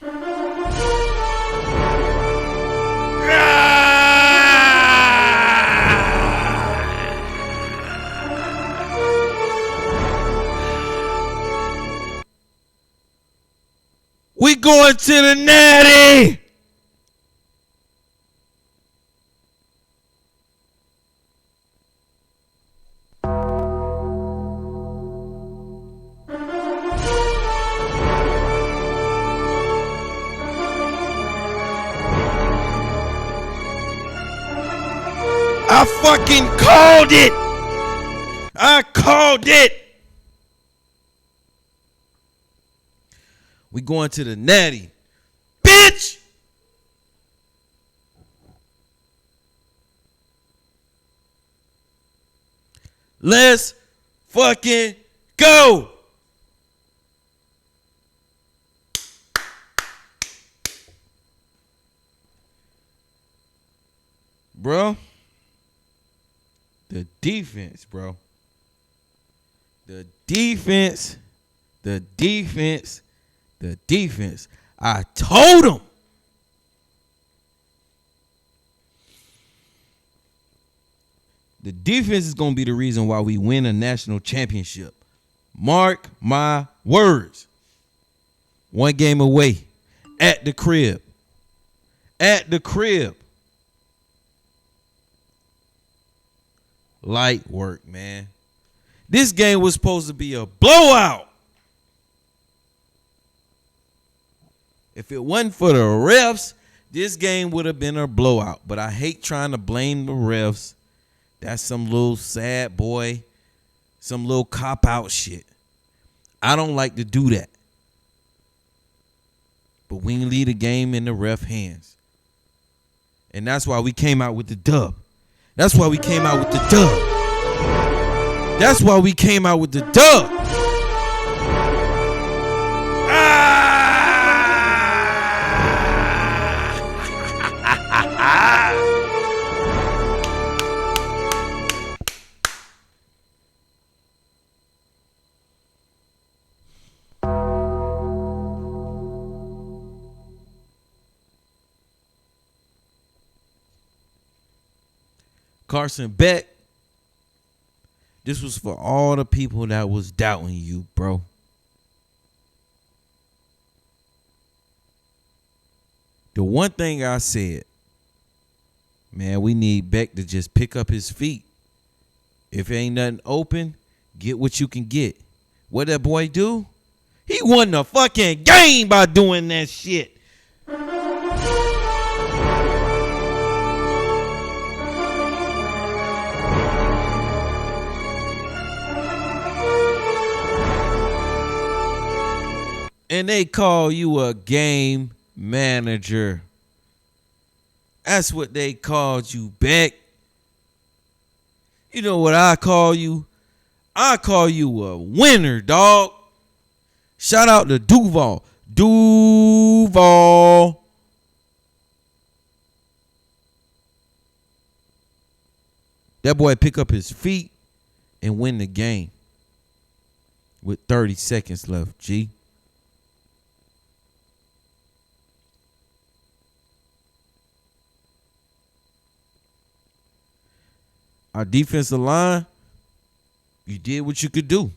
We going to the Natty. I fucking called it. I called it. We going to the Natty. Bitch! Let's fucking go. Bro. The defense, bro. The defense. I told him. The defense is going to be the reason why we win a national championship. Mark my words. One game away. At the crib. Light work, man. This game was supposed to be a blowout. If it wasn't for the refs, this game would have been a blowout. But I hate trying to blame the refs. That's some little sad boy, some little cop-out shit. I don't like to do that. But we can leave the game in the ref hands. And that's why we came out with the dub. That's why we came out with the dub. Carson Beck, this was for all the people that was doubting you, bro. The one thing I said, man, we need Beck to just pick up his feet. If ain't nothing open, get what you can get. What that boy do? He won the fucking game by doing that shit. And they call you a game manager. That's what they called you, Beck. You know what I call you? I call you a winner, dog. Shout out to Duval. That boy pick up his feet and win the game with 30 seconds left, G. Our defensive line, you did what you could do.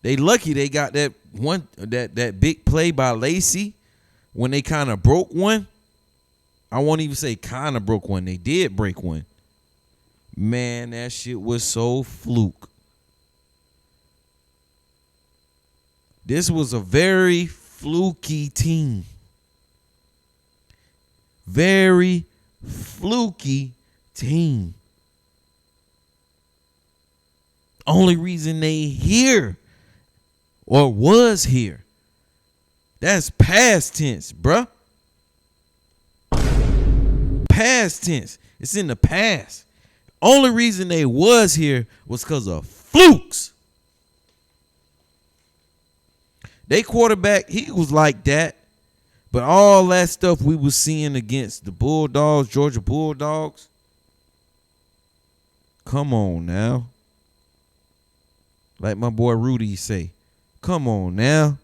They lucky they got that one that big play by Lacy when they kind of broke one. I won't even say kind of broke one. They did break one. Man, that shit was so fluke. This was a very fluky team. Very fluky team. Only reason they here or was here. That's past tense, bruh. Past tense. It's in the past. Only reason they was here was because of flukes. They quarterback, he was like that. But all that stuff we was seeing against the Bulldogs, Georgia Bulldogs, come on now. Like my boy Rudy say, come on now.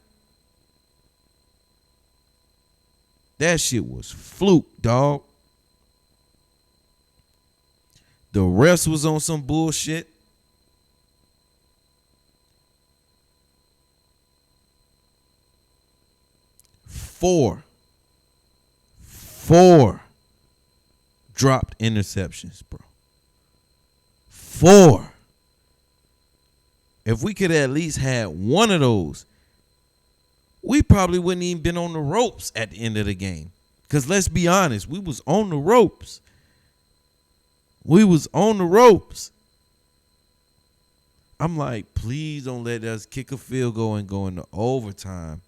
That shit was fluke, dog. The rest was on some bullshit. Four dropped interceptions, bro. 4. If we could at least had one of those, we probably wouldn't even been on the ropes at the end of the game. Because let's be honest, we was on the ropes. We was on the ropes. I'm like, please don't let us kick a field goal and go into overtime.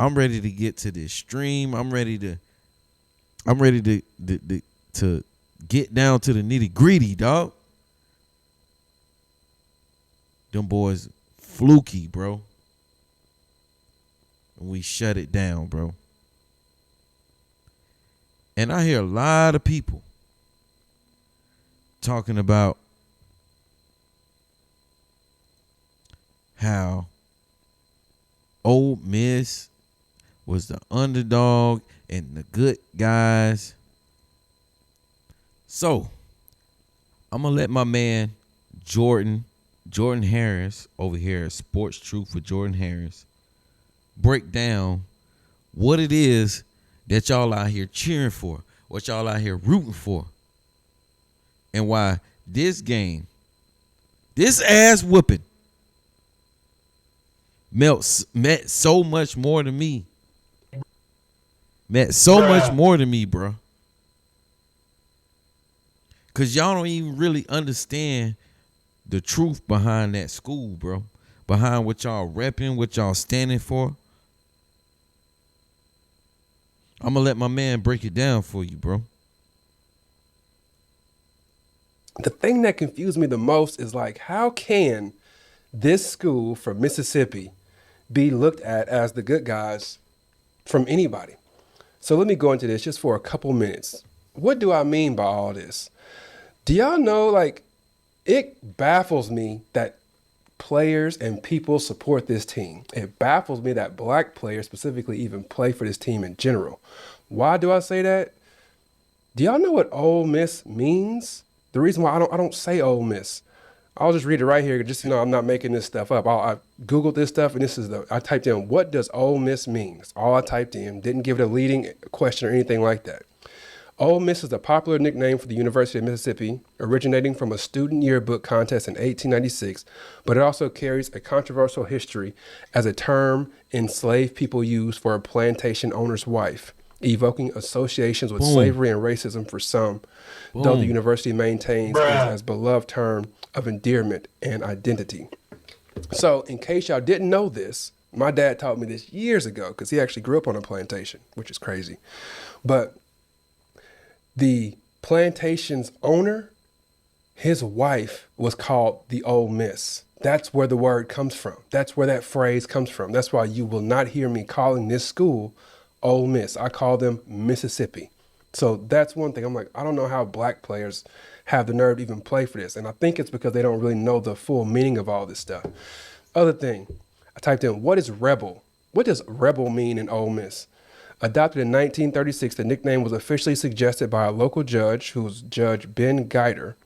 I'm ready to get to this stream. I'm ready to get down to the nitty-gritty, dog. Them boys fluky, bro. And we shut it down, bro. And I hear a lot of people talking about how Ole Miss was the underdog and the good guys. So, I'm going to let my man Jordan Harris over here at Sports Truth with Jordan Harris break down what it is that y'all out here cheering for, what y'all out here rooting for, and why this game, this ass whooping, meant so much more to me. Meant so much more to me, bro. Because y'all don't even really understand the truth behind that school, bro. Behind what y'all repping, what y'all standing for. I'm going to let my man break it down for you, bro. The thing that confused me the most is like, how can this school from Mississippi be looked at as the good guys from anybody? So let me go into this just for a couple minutes. What do I mean by all this? Do y'all know, like, it baffles me that players and people support this team. It baffles me that black players specifically even play for this team in general. Why do I say that? Do y'all know what Ole Miss means? The reason why I don't say Ole Miss, I'll just read it right here. Just, I'm not making this stuff up. I Googled this stuff, and I typed in, what does Ole Miss mean? That's all I typed in. Didn't give it a leading question or anything like that. Ole Miss is a popular nickname for the University of Mississippi, originating from a student yearbook contest in 1896, but it also carries a controversial history as a term enslaved people used for a plantation owner's wife, evoking associations with slavery and racism for some, though the university maintains it as a beloved term of endearment and identity. So, in case y'all didn't know this, my dad taught me this years ago because he actually grew up on a plantation, which is crazy. But the plantation's owner, his wife was called the Ole Miss. That's where the word comes from. That's where that phrase comes from. That's why you will not hear me calling this school Ole Miss. I call them Mississippi. So that's one thing. I'm like, I don't know how black players have the nerve to even play for this. And I think it's because they don't really know the full meaning of all this stuff. Other thing, I typed in, what is rebel? What does rebel mean in Ole Miss? Adopted in 1936, the nickname was officially suggested by a local judge, who was Judge Ben Guider,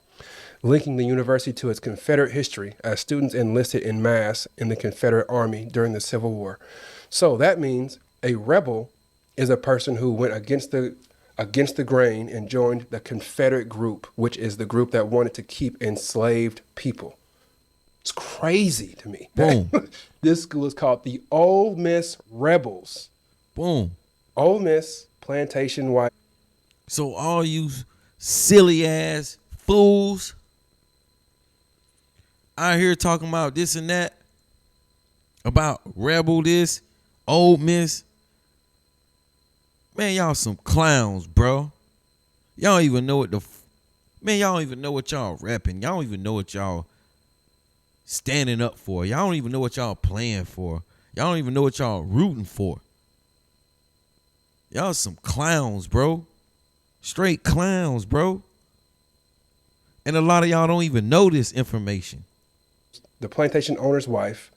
linking the university to its Confederate history as students enlisted en masse in the Confederate Army during the Civil War. So that means a rebel is a person who went against the grain and joined the Confederate group, which is the group that wanted to keep enslaved people. It's crazy to me. Boom. This school is called the Ole Miss Rebels. Boom. Ole Miss, plantation white. So all you silly ass fools out here talking about this and that, about rebel this, Ole Miss. Man, y'all some clowns, bro. Y'all don't even know what y'all don't even know what y'all repping. Y'all don't even know what y'all standing up for. Y'all don't even know what y'all playing for. Y'all don't even know what y'all rooting for. Y'all some clowns, bro. Straight clowns, bro. And a lot of y'all don't even know this information. The plantation owner's wife,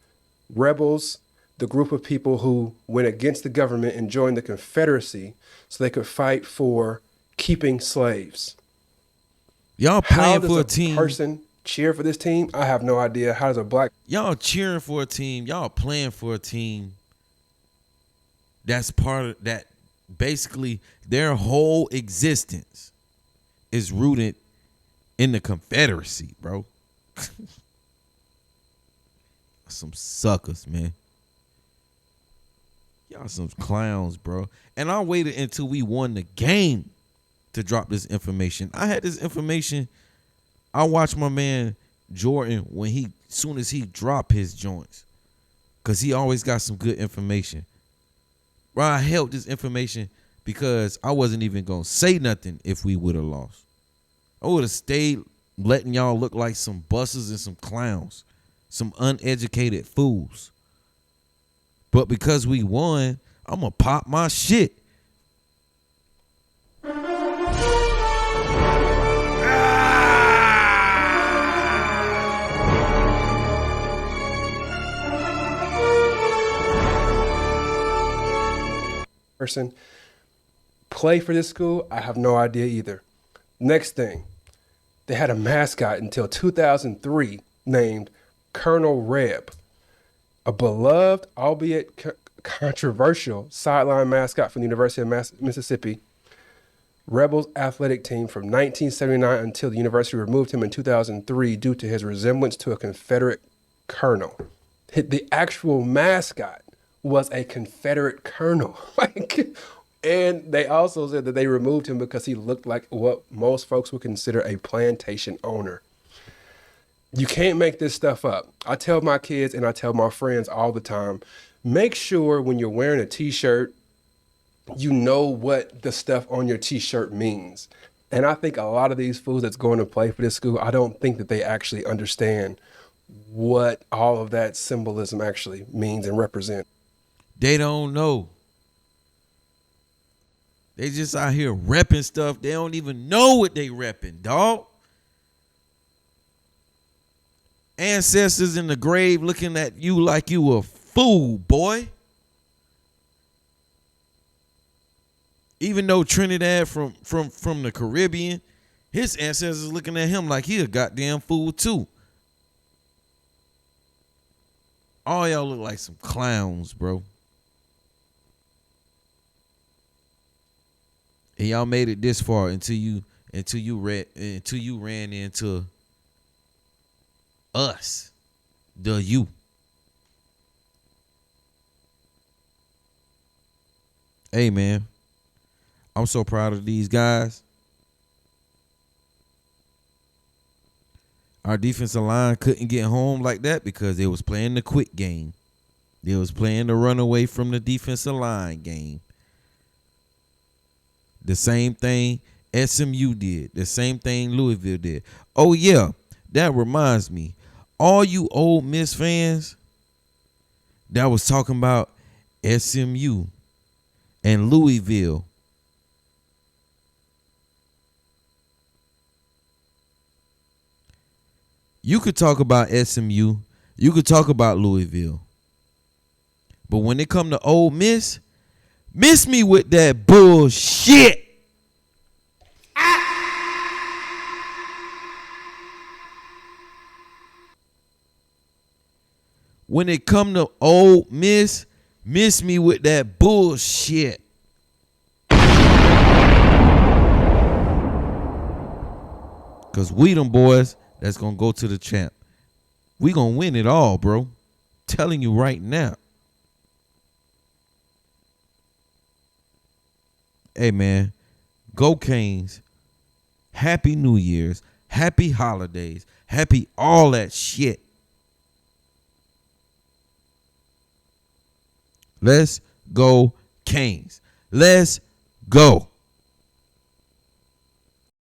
rebels, the group of people who went against the government and joined the Confederacy so they could fight for keeping slaves. Y'all How playing does for a a team. person cheer for this team? I have no idea. How does a black Y'all cheering for a team. Y'all playing for a team that's part of that. Basically, their whole existence is rooted in the Confederacy, bro. Some suckers, man. Y'all some clowns, bro. And I waited until we won the game to drop this information. I had this information. I watched my man Jordan when soon as he dropped his joints, cause he always got some good information. Bro, I held this information because I wasn't even gonna say nothing if we would have lost. I would have stayed letting y'all look like some buses and some clowns, some uneducated fools. But because we won, I'm gonna pop my shit. person play for this school? I have no idea either. Next thing, they had a mascot until 2003 named Colonel Reb, a beloved, albeit controversial, sideline mascot from the University of Mississippi Rebels athletic team from 1979 until the university removed him in 2003 due to his resemblance to a Confederate colonel. The actual mascot was a Confederate colonel. And they also said that they removed him because he looked like what most folks would consider a plantation owner. You can't make this stuff up. I tell my kids and I tell my friends all the time, make sure when you're wearing a t-shirt, you know what the stuff on your t-shirt means. And I think a lot of these fools that's going to play for this school, I don't think that they actually understand what all of that symbolism actually means and represents. They don't know. They just out here repping stuff. They don't even know what they repping, dog. Ancestors in the grave looking at you like you a fool, boy. Even though Trinidad from the Caribbean, his ancestors looking at him like he a goddamn fool too. All y'all look like some clowns, bro. And y'all made it this far until you ran into us, the you. Hey, man, I'm so proud of these guys. Our defensive line couldn't get home like that because they was playing the quick game. They was playing the run away from the defensive line game. The same thing SMU did. The same thing Louisville did. Oh, yeah, that reminds me. All you Ole Miss fans that was talking about SMU and Louisville, you could talk about SMU, you could talk about Louisville, but when it come to Ole Miss, miss me with that bullshit. When it come to Ole Miss, miss me with that bullshit. Because we them boys that's going to go to the champ. We going to win it all, bro. Telling you right now. Hey, man, go Canes. Happy New Year's. Happy holidays. Happy all that shit. Let's go Canes. Let's go.